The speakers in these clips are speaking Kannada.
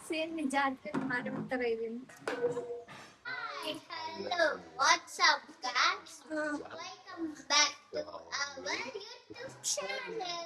ಸೇಮ್ ಜಾತ್ರೆ ಮಾಡುವಂತರ ಇದೀನಿ. Hello, what's up, guys? Welcome back to our YouTube channel.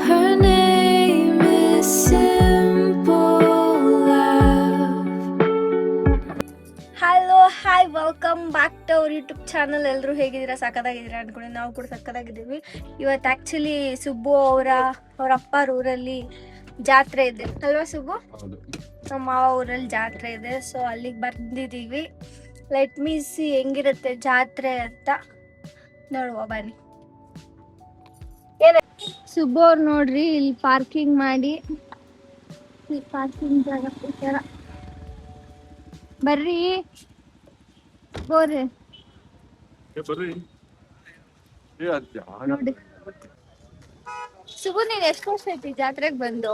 Her name is Simple Love. Hello hi welcome back to our YouTube channel. ಎಲ್ಲರೂ ಹೇಗಿದ್ದೀರಾ? ಸಕ್ಕದಾಗಿದ್ದೀರಾ ಅನ್ಕೊಂಡು ನಾವು ಕೂಡ ಸಕ್ಕದಾಗಿದ್ದೀವಿ. ಇವತ್ತು ಆ್ಯಕ್ಚುಲಿ ಸುಬ್ಬು ಅವ್ರ ಅಪ್ಪ ಊರಲ್ಲಿ ಜಾತ್ರೆ ಇದೆ ಅಲ್ವಾ ಸುಬ್ಬು? ನಮ್ಮ ಮಾವ ಊರಲ್ಲಿ ಜಾತ್ರೆ ಇದೆ, ಸೊ ಅಲ್ಲಿಗೆ ಬಂದಿದ್ದೀವಿ. ಲೆಟ್ ಮೀ ಸಿ ಹೆಂಗಿರುತ್ತೆ ಜಾತ್ರೆ ಅಂತ ನೋಡುವ ಬನ್ನಿ. ಸುಬ್ಬು ಅವ್ರು ನೋಡ್ರಿ ಇಲ್ಲಿ ಪಾರ್ಕಿಂಗ್ ಮಾಡಿ, ಇಲ್ಲಿ ಪಾರ್ಕಿಂಗ್ ಜಾಗ ಬರ್ರಿ ಬೋರೆ ನೋಡಿ. ಸುಬ್ಬು ನೀನ್ ಎಷ್ಟು ವರ್ಷ ಐತಿ ಜಾತ್ರೆಗೆ ಬಂದು?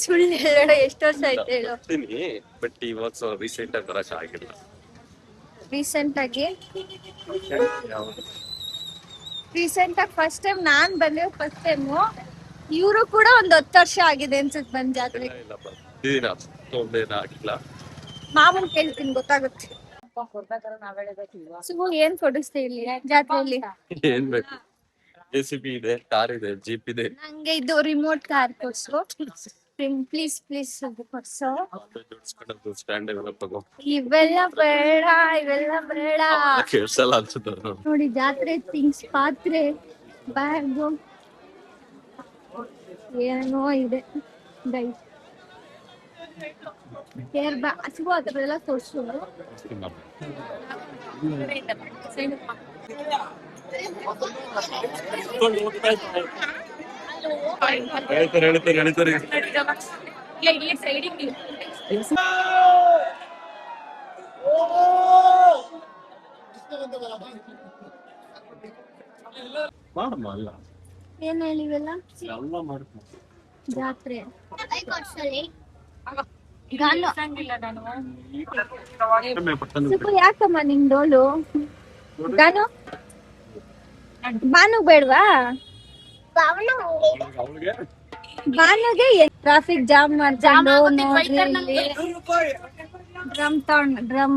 ಸುಳ್ಳು ಹೇಳೋಣ, ಎಷ್ಟು ವರ್ಷ ಆಯ್ತು ಹೇಳು? ಬಟ್ ಇವಾಗ ರೀಸೆಂಟ್ ಆಗಿ ಬರಕ್ ಆಗಿಲ್ಲ. ರೀಸೆಂಟ್ ಆಗಿ ಫಸ್ಟ್ ಟೈಮ್ ನಾನ್ ಬಂದೆ. ಫಸ್ಟ್ ಟೈಮು ಇವರು ಕೂಡ ಒಂದ್ 10 ವರ್ಷ ಆಗಿದೆ ಅನ್ಸುತ್ತೆ ಬಂದ್ ಜಾತ್ರೆಗೆ. ಮಾಮೂಲ್ ಕೇಳ್ತೀನಿ, ಗೊತ್ತಾಗುತ್ತೆ. ಸುಬ್ಬು ಏನ್ ಕೊಡಿಸ್ತಾ ಇಲ್ಲಿ ಜಾತ್ರೆಯಲ್ಲಿ? ಏನ್ ಬೇಕು? JCB ಇದೆ, ಕಾರ್ ಇದೆ, ಜೀಪ್ ಇದೆ. ನಂಗೆ ಇದು ರಿಮೋಟ್ ಕಾರ್ ಕೊಡ್ಸು ಪ್ಲೀಸ್ ಪ್ಲೀಸ್. ಕೊಡ್ಸು. ಸ್ಟ್ಯಾಂಡ್ ತಗೋ. ಇವೆಲ್ಲ ಬೇಡ ಕೇಳ್ಸಲ್ಲ ಅನ್ಸುತ್ತೆ. ನೋಡಿ ಜಾತ್ರೆ ಥಿಂಗ್ಸ್, ಪಾತ್ರೆ, ಬ್ಯಾಗು ಏನೋ ಇದೆ ಗೈಸ್. ಹಸಿವು ಆ ಥರದೆಲ್ಲ ತೋರಿಸು. ಹೇಳ್ತಾರೆ. ಮಾಡಮ್ಮ ಅಲ್ಲ ಏನ್ ಹೇಳಿವೆಲ್ಲ ಎಲ್ಲ ಮಾಡ್ಕೊ ಜಾತ್ರೆ. ಸುಬ್ಬು ಯಾಕಮ್ಮ ನಿಂಗ್ ಡೋಲು? ಗಾನು ಬಾನು ಬೇಡ್ವಾ? ಬಾನುಗೆ ಟ್ರಾಫಿಕ್ ಜಾಮ್ ಮಾಡ್ಕೊಂಡು ನೋಡ್ರಿ ಇಲ್ಲಿ ಡ್ರಮ್.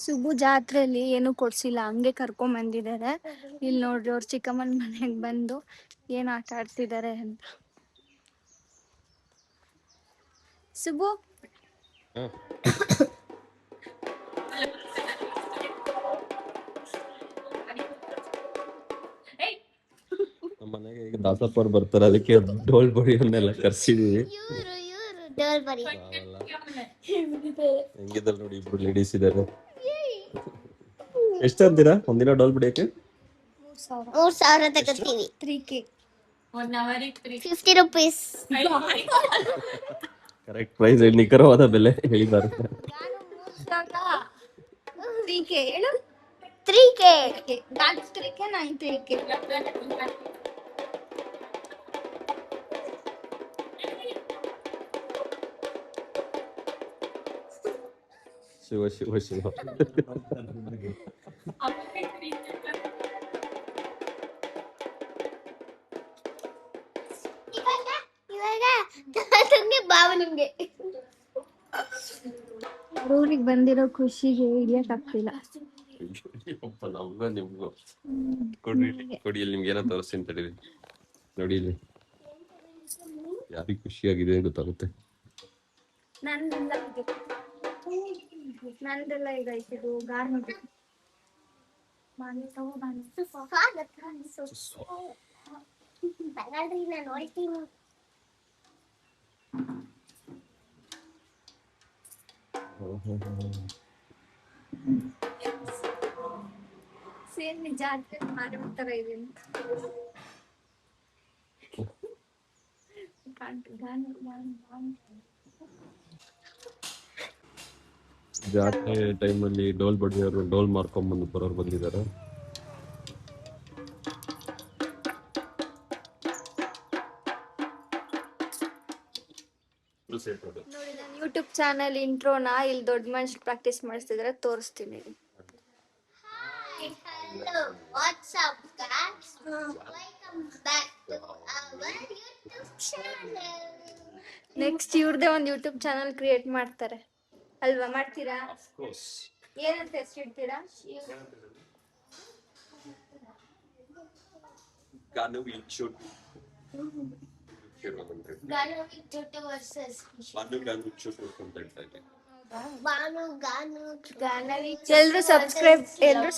ಸುಬ್ಬು ಜಾತ್ರೆಯಲ್ಲಿ ಏನು ಕೊಡ್ಸಿಲ್ಲ, ಹಂಗೆ ಕರ್ಕೊಂಡ್ ಬಂದಿದ್ದಾರೆ. ಇಲ್ಲಿ ನೋಡ್ರಿ ಅವ್ರ ಚಿಕ್ಕಮ್ಮನ ಮನೆಗೆ ಬಂದು ಏನ್ ಆಟ ಆಡ್ತಿದ್ದಾರೆ ಅಂತ. ಸುಬ್ಬು ನಮ್ಮ ಮನೆಗೆ ಈಗ ದಾಸಪ್ಪವ್ರು ಬರ್ತಾರೆ, ಅದಕ್ಕೆ ಡೋಲ್ ಬಡಿಯನ್ನೆಲ್ಲ ಕರ್ಸಿದೀವಿ. ಹೆಂಗಿದ್ದಾರೆ ನೋಡಿ, ಇಬ್ರು ಲೇಡೀಸ್ ಇದಾರೆ. ಎಷ್ಟು ಅಂತೀರಾ ಒಂದಿನ ಡೋಲ್ ಬಡಿಯಕ್ಕೆ? 3,000 ತಗೋತೀವಿ. 3K 50 rupees. ಕರೆಕ್ಟ್ ಪ್ರೈಸ್ ಹೇಳಿ, ನಿಖರವಾದ ಬೆಲೆ ಹೇಳಿದ್ದಾರೆ. 3K ಹೇಳು. 3K. 3K 9K. Shiva Shiva Shiva. ಬಾವನಿಗೆ ಊರಿಗೆ ಬಂದಿರೋ ಖುಷಿಗೆ ಹಿಡಿಯಕ್ ಆಗ್ತಿಲ್ಲ. ನಮ್ಗೂ ನಿಮ್ಗೂ ಕೊಡಿ ಇಲ್ಲಿ ನಿಮ್ಗೆ ಏನೋ ತೋರಿಸ್ತೀನಿ ತಡೀರಿ. ನೋಡಿ ಇಲ್ಲಿ ಯಾರಿಗೆ ಖುಷಿಯಾಗಿದೆ ಗೊತ್ತಾಗುತ್ತೆ. ನಂದೆಲ್ಲ ಇದೈತೆ, ಇದು ಗಾರ್ಮೆಂಟ್. ನಾನು ನೋಡ್ತೀನಿ. ಸೇಮ್ ಜಾತ್ರೆ ಮಾಡುವಂತರ ಇದೀನಿ. ಜಾತ್ರೆ ಟೈಮಲ್ಲಿ ಡೋಲ್ ಬಡಿಯೋರು ಡೋಲ್ ಮಾರ್ಕೊಂಡ್ಬಂದು ಬರೋರು ಬಂದಿದ್ದಾರೆ. ನೋಡಿ ನಾನು ಯೂಟ್ಯೂಬ್ ಚಾನಲ್ ಇಂಟ್ರೋನ ಇಲ್ಲಿ ದೊಡ್ಡ ಮನುಷ್ಯ ಪ್ರಾಕ್ಟೀಸ್ ಮಾಡಿಸ್ತಿದ್ರೆ ತೋರಿಸ್ತೀನಿ. Hi, hello, what's up, guys? Welcome back to our YouTube channel. Next ಇವ್ರದೇ ಒಂದು ಯೂಟ್ಯೂಬ್ ಚಾನಲ್ ಕ್ರಿಯೇಟ್ ಮಾಡ್ತಾರೆ ಅಲ್ವಾ? ಮಾಡ್ತೀರಾ? ಏನಂತ ಹೆಸರಿಡ್ತೀರಾ? ಗಾನು ಇನ್ಶೂಟ್ Ganu Chutu versus Banu Ganu Inshoot ಅಂತ ಹೇಳ್ತಾರೆ. Banu Ganu Ganavi. ಎಲ್ರು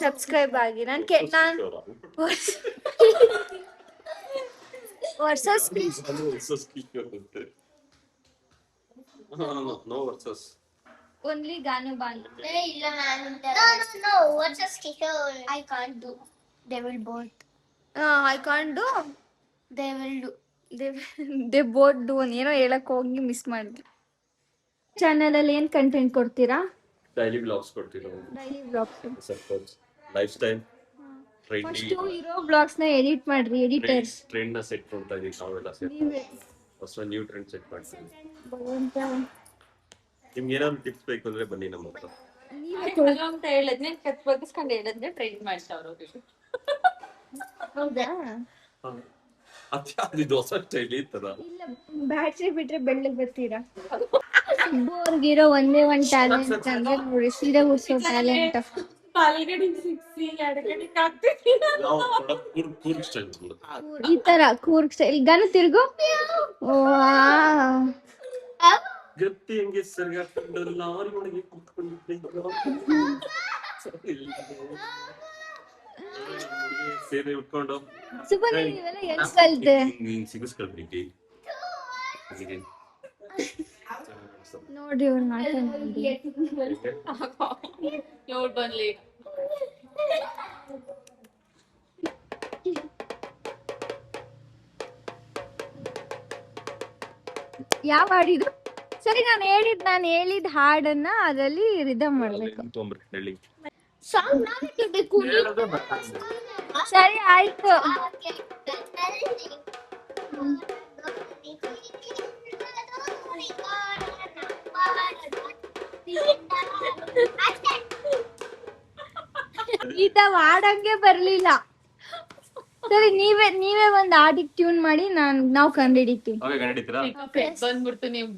ಸಬ್ಸ್ಕ್ರೈಬ್ ಆಗಿ. ನಾನು versus no versus only Ganu Banu. No, versus Kishore. I can't do. They will both. I can't do, They will do. They both do ಏನೋ ಹೇಳಕ್ ಹೋಗಿ ಮಿಸ್ ಮಾಡಿದ್ವಿ. ಚಾನಲ್ ಅಲ್ಲಿ ಏನ್ ಕಂಟೆಂಟ್ ಕೊಡ್ತೀರಾ? ಡೈಲಿ ಬ್ಲಾಗ್ಸ್ ಕೊಡ್ತೀವಿ ನಾವು. Daily blogs. Suppose life style first ಇರೋ ಬ್ಲಾಗ್ಸ್ ನ ಎಡಿಟ್ ಮಾಡ್ರಿ. ಎಡಿಟರ್ಸ್ ಟ್ರೆಂಡ್ ನ ಸೆಟ್ ಮಾಡ್ತಾ ಇದೀವಿ ನಾವೆಲ್ಲ ಸೇರಿ. ನೀವೇ ಹೊಸ ನ್ಯೂ ಟ್ರೆಂಡ್ ಸೆಟ್ ಮಾಡ್ತೀವಿ. ಭಗವಂತ, ನಿಮ್ಗೆ ಏನಾದ್ರು ಟಿಪ್ಸ್ ಬೇಕು ಅಂದ್ರೆ ಬನ್ನಿ ನಮ್ಮ ಹತ್ರ. ನೀವೇ ಅಂತ ಹೇಳಿದ್ನೆ ಕತ್ ಬಗ್ಗಿಸ್ಕೊಂಡು ಹೇಳಿದ್ನೆ ಟ್ರೈನ್ ಮಾಡ್ತಾವ್ರು ಅವ್ರಿಗೆ. ಹೌದಾ? ಅದು ಹೊಸ ಸ್ಟೈಲ್ ಈ ತರ. ಇಲ್ಲ, ಬ್ಯಾಟ್ರಿ ಬಿಟ್ರೆ ಬೆಳ್ಳಗ್ ಬರ್ತೀರಾ? ಅವ್ರಿಗಿರೋ ಒಂದೇ ಒಂದ್ ಟ್ಯಾಲೆಂಟ್ ಅಂದ್ರೆ ನೋಡಿ, ಸೀರೆ ಉಡ್ಸೋ ಟ್ಯಾಲೆಂಟ್. ಪಾಲ್ಗಡೆ ಸಿಕ್ಸಿ ಎಡಗಡೆ ಹಾಕ್ತೀವಿ. ನಾವು ಕೂರ್ಗ್ ಸ್ಟೈಲ್ ಈ ತರ ಕೂರ್ಗ್ ಸ್ಟೈಲ್. ಗನ ತಿರ್ಗು. ಗತ್ತಿ ಹೆಂಗೆ ಸರಿಯಾಗ್ತದೆ ಲಾರಿ ಒಳಗೆ ಕೂತ್ಕೊಂಡಿದ್ದೆ. ಸೇರೆ ಉಟ್ಕೊಂಡು ಸುಮ್ಮನೆ ನೀವೆಲ್ಲ ಎಲ್ಲಿ ಕಲ್ತೆ? ನೀನ್ ಸಿಗಿಸ್ಕೊಳ್ಬಿಟ್ಟಿ ನೋಡಿ ಇವ್ರು ಮಾತಾಡಿ. ನೋಡ್ ಬಂದ್ಲಿ. ಯಾವ ಹಾಡಿದು? ಸರಿ, ನಾನು ಹೇಳಿದ ಹಾಡನ್ನ ಅದರಲ್ಲಿ ರಿದಮ್ ಮಾಡ್ಬೇಕು. ಹೇಳಿ. Song now to be cool. ಸರಿ ಆಯ್ತು. ಈತ ಹಾಡಂಗೆ ಬರ್ಲಿಲ್ಲ. ಸರಿ, ನೀವೇ ಒಂದ್ ಹಾಡಿಗೆ ಟ್ಯೂನ್ ಮಾಡಿ ನಾವು ಕಂಡಿಡಿತೀವಿ. ಅವಾಗ ಕಂಡಿಡ್ತೀರಾ? ಬಂದ್ಬಿಡ್ತು ನೀವು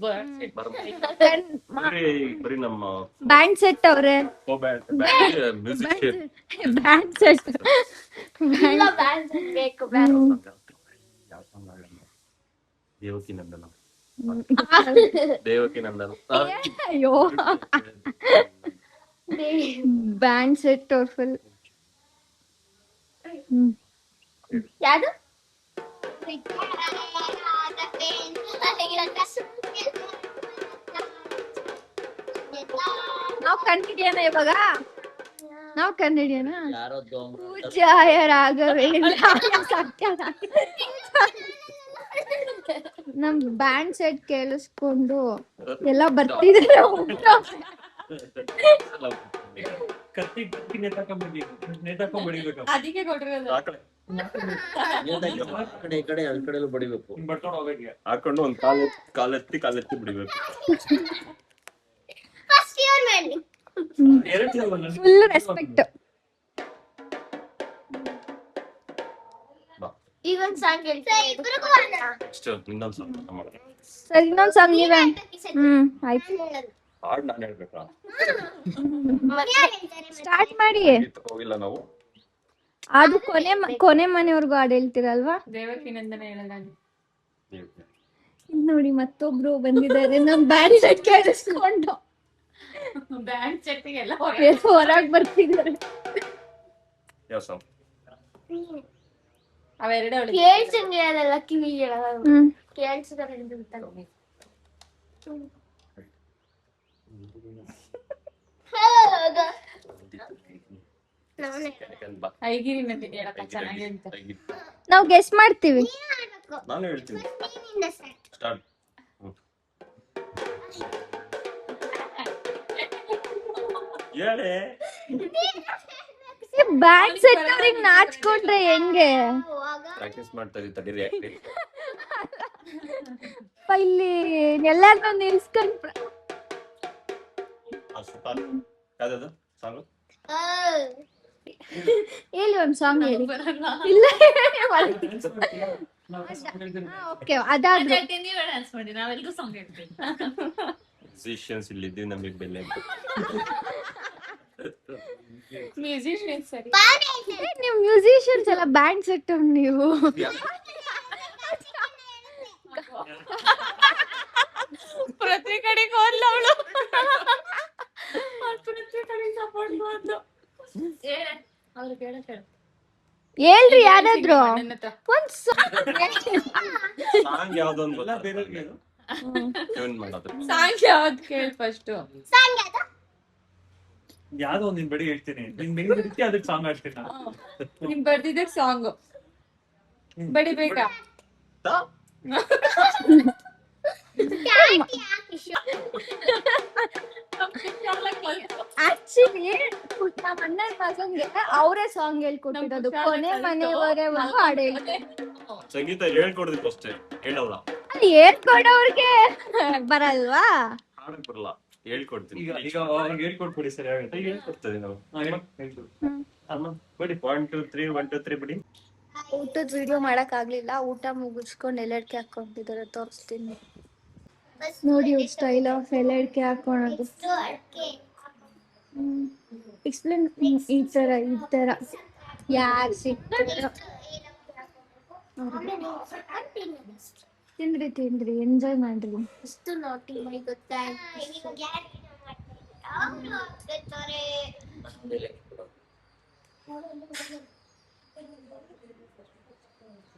ಬರೀ ನಮ್ಮ ಬ್ಯಾಂಡ್ ಸೆಟ್ ಅವ್ರೆ. ಮ್ಯೂಸಿಕ್ ಬ್ಯಾಂಡ್ ಸೆಟ್ ಬೇಕು. ದೇವಕಿ ನಂದನ. ದೇವಕಿ ನಂದನ. ಅಯ್ಯೋ, ಬ್ಯಾಂಡ್ ಸೆಟ್ ಅವ್ರ ಫುಲ್. ಯಾವುದು? ನಾವು ಕಂಡಿಡಿಯೋಣ ಇವಾಗ. ನಾವು ಕಂಡಿಡಿಯೋಣ. ಪೂಜಾಯ ರಾಘವೇಂದ್ರ ಸತ್ಯನಾರಾಯಣ. ನಮ್ ಬ್ಯಾಂಡ್ ಸೆಟ್ ಕೇಳಿಸ್ಕೊಂಡು ಎಲ್ಲ ಬರ್ತಿದ್ದಾರೆ. ಅದಕ್ಕೆ ಕೊಟ್ಟಿರೋದು. ಬಡಿಬೇಕು ಹಾಕೊಂಡು ಒಂದ್ ಕಾಲೆತ್ತಿ ಬಿಡಿಬೇಕು. First year man. Full respect. Even song ಹೇಳ್ತೀನಿ. ಇಬ್ರಿಗೂ ಅಣ್ಣ. ನೆಕ್ಸ್ಟ್ ಇನ್ನೊಂದ್ ಸಾಂಗ್ ಮಾಡೋಣ. ಸರಿ, ಇನ್ನೊಂದ್ ಸಾಂಗ್ ನೀವೇ. ಆಯ್ತು, ಹಾಡ್ ನಾನು ಹೇಳ್ಬೇಕಾ? ಸ್ಟಾರ್ಟ್ ಮಾಡಿ. ಹೋಗಿಲ್ಲ ನಾವು. ಅದು ಕೊನೆ ಮನೆಯವ್ರಿಗೂ ಹಾಡು ಹೇಳ್ತೀರಲ್ವಾ? ದೇವಕಿ ನಂದನ ಹೇಳೋಣ. ನೋಡಿ, ಮತ್ತೊಬ್ರು ಬಂದಿದ್ದಾರೆ. ನಮ್ ಬ್ಯಾಂಡ್ ಸೆಟ್ ಕೇಳಿಸ್ಕೊಂಡು ಬ್ಯಾಂಡ್ ಸೆಟ್ಟಿಗೆಲ್ಲ ಹೊರಗ್ ಬರ್ತಿದ್ದಾರೆ. ಯಾವ ಸಾಂಗ್? ಅವೆರಡೇ ಕೇಳ್ಸಂಗೆ ಹೇಳಲ್ಲ, ಕಿವಿಗೆ ಹೇಳಲ್ಲ. ಕೇಳ್ಸಿದ್ರೆ ಅಂತ. ಐಗಿರಿ ನದಿ ಹೇಳಕ್ಕ ಚೆನ್ನಾಗಿ ಅಂತ. ನಾವು ಗೆಸ್ ಮಾಡ್ತೀವಿ. ನಾನು ಹೇಳ್ತೀನಿ. ಸ್ಟಾರ್ಟ್. ಹೇಳಿ. ಬ್ಯಾಂಡ್ ಸೆಟ್ ಅವ್ರಿಗೆ ನಾಚ್ಕೊಂಡ್ರೆ ಹೆಂಗೆ? ಪ್ರಾಕ್ಟೀಸ್ ಮಾಡ್ತಾ ಇದ್ದೀವಿ ತಡೀರಿ. ಅಪ್ಪ ಇಲ್ಲಿ ಎಲ್ಲಾರ್ನೂ ನಿಲ್ಸ್ಕೊಂಡ್ ಯಾವ್ದು ಸಾಂಗು ಹೇಳಿ ಒಂದ್ ಸಾಂಗ್ ಹೇಳಿ. ಬರಲ್ಲ. ಇಲ್ಲ ಓಕೆ ಅದಾದ್ರು ನೀವೇ ಡ್ಯಾನ್ಸ್ ಮಾಡಿ, ನಾವೆಲ್ಲರೂ ಸಾಂಗ್ ಹೇಳ್ತೀವಿ. ಮ್ಯೂಸಿಷಿಯನ್ಸ್ ಇಲ್ಲಿದ್ದೀವಿ, ನಮಗೆ ಬೆಲೆ ಅಂತ. ಮ್ಯೂಸಿಷಿಯನ್ ಸರಿ. ನೀವು ಮ್ಯೂಸಿಷಿಯನ್ಸ್ ಎಲ್ಲ ಬ್ಯಾಂಡ್ ಸೆಟ್ ನೀವು. ಪ್ರತಿ ಕಡೆಗೆ ಹೋದ್ಲ ಅವಳು. ಪ್ರತಿ ಕಡೆಗೆ ಸಪೋರ್ಟ್ ಮಾಡ್ದು. ಅವ್ರು ಕೇಳಕ್ಕೆ ಹೇಳ್ರಿ ಯಾರಾದ್ರು ನನ್ನ ಹತ್ರ. ಒಂದ್ ಸಾಂಗ್ ಯಾವ್ದೊಂದು ಟ್ಯೂನ್ ಮಾಡೋದು. ಸಾಂಗ್ ಯಾವ್ದು ಕೇಳಿ ಫಸ್ಟ್. ಯಾವ್ದೋ ಒಂದ್ ನಿನ್ ಬಡಿ ಹೇಳ್ತೀನಿ, ನಿನ್ ಬೆಂಗಳೂರಿಗೆ ಅದಕ್ಕೆ ಸಾಂಗ್ ಹಾಡ್ತೀನಿ ನಾನು. ನಿಮ್ ಬರ್ದಿದ್ದ ಸಾಂಗ್ ಬಡಿಬೇಕಾ? ಆಕ್ಚುಲಿ ನಮ್ಮ ಅಣ್ಣನ ಮಗಂಗೆ ಅವರೇ ಸಾಂಗ್ ಹೇಳ್ಕೊಟ್ಟಿರೋದು, ಕೊನೆ ಮನೆಯವರೆವರೆಗೂ ಹಾಡು ಹೇಳ್ತಾರೆ. ಸಂಗೀತ ಹೇಳ್ಕೊಡ್ದಿತ್ತು ಅಷ್ಟೇ, ಹೇಳಲ್ಲ. ಅಲ್ಲಿ ಹೇಳ್ಕೊಡೋರ್ಗೆ ಬರಲ್ವಾ? ಹಾಡಕ್ ಬರಲ್ಲ, ಹೇಳ್ಕೊಡ್ತೀನಿ. ಈಗ ಅವ್ರಿಗೆ ಹೇಳ್ಕೊಟ್ಬಿಡಿ ಸರಿ ಆಗುತ್ತೆ. ಹೇಳ್ಕೊಡ್ತೀವಿ ನಾವು. ಹೇಳ್ಕೊಡು. ಅಮ್ಮ ಬಡಿ 1 2 3 1 2 3 ಬಿಡಿ. ಊಟದ ವಿಡಿಯೋ ಮಾಡಕ್ ಆಗ್ಲಿಲ್ಲ, ಊಟ ಮುಗಿಸ್ಕೊಂಡು ಎಲೆಡ್ಕೆ ಹಾಕೊಂಡಿದ್ದಾರೆ, ತೋರಿಸ್ತೀನಿ ನೋಡಿ. ಸ್ಟೈಲ್ ಆಫ್ ಎಲೆಡ್ಕೆ ಹಾಕೊಳೋದು. ಎಕ್ಸ್ಪ್ಲೇನ್. ಈ ತರ ಯಾರು ಸಿಕ್ತಾರೋ ತಿಂದ್ರಿ ಎಂಜಾಯ್ ಮಾಡ್ರಿ. ಅಷ್ಟು ನಾಟಿ ಮೈ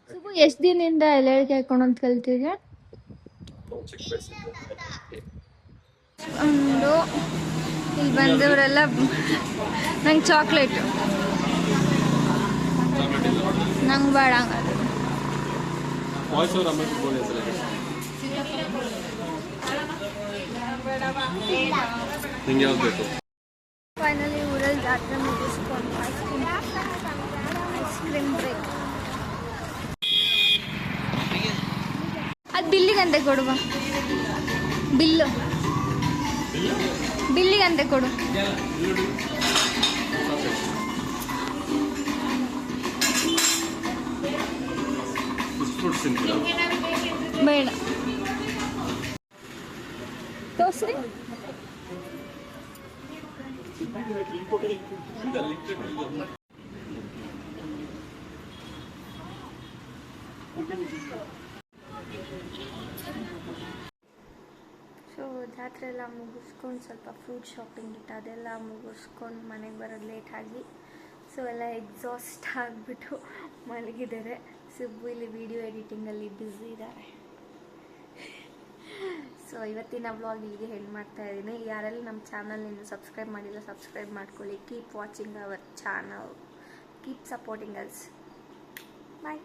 ಸುಬ್ಬು ಎಷ್ಟ್ ದಿನದಿಂದ ಎಲೆಡ್ಕೆ ಹಾಕೊಳೋದ್ ಕಲ್ತಿದ್ಯಾ? ಒಂದು ಇಲ್ಲಿ ಬಂದವರೆಲ್ಲ ನಂಗೆ ಚಾಕ್ಲೇಟು, ನಂಗೆ ಬೇಡ. ವಾಯ್ಸ್ ಓವರ್ ಆಮೇಲೆ ಫೋನ್ ಹೆಸರು ನಿಂಗೆ ಯಾವ್ದು ಬೇಕು? ಫೈನಲಿ ಊರಲ್ಲಿ ಜಾತ್ರೆ ಮುಗಿಸ್ಕೊಂಡು ಐಸ್ ಕ್ರೀಮ್ ಬ್ರೇಕ್. ಅದು ಬಿಲ್ಲಿಗಂತೆ ಕೊಡುವ, ಬಿಲ್ಲಿಗಂತೆ ಕೊಡು. ಫ್ರೂಟ್ಸ್ ತಿಂತೀರಾ? ಬೇಡ ತೋರಿಸ್ರಿ. ಸೊ ಜಾತ್ರೆ ಎಲ್ಲ ಮುಗಿಸ್ಕೊಂಡು ಸ್ವಲ್ಪ ಫ್ರೂಟ್ ಶಾಪಿಂಗ್ ಇತ್ತು, ಅದೆಲ್ಲ ಮುಗಿಸ್ಕೊಂಡು ಮನೆಗೆ ಬರೋದು ಲೇಟ್ ಆಗಿ, ಸೊ ಎಲ್ಲ ಎಕ್ಸಾಸ್ಟ್ ಆಗಿಬಿಟ್ಟು ಮಲಗಿದ್ದಾರೆ. ಸುಬ್ಬು ಇಲ್ಲಿ ವಿಡಿಯೋ ಎಡಿಟಿಂಗಲ್ಲಿ ಬ್ಯುಸಿ ಇದ್ದಾರೆ. ಸೊ ಇವತ್ತಿನ ವ್ಲಾಗ್ ಇಲ್ಲಿಗೆ ಹೆಣ್ಣು ಮಾಡ್ತಾ ಇದ್ದೀನಿ. ಯಾರೆಲ್ಲ ನಮ್ಮ ಚಾನಲ್ ಇನ್ನು ಸಬ್ಸ್ಕ್ರೈಬ್ ಮಾಡಿಲ್ಲ, ಸಬ್ಸ್ಕ್ರೈಬ್ ಮಾಡ್ಕೊಳ್ಳಿ. Keep watching our channel, keep supporting us. Bye.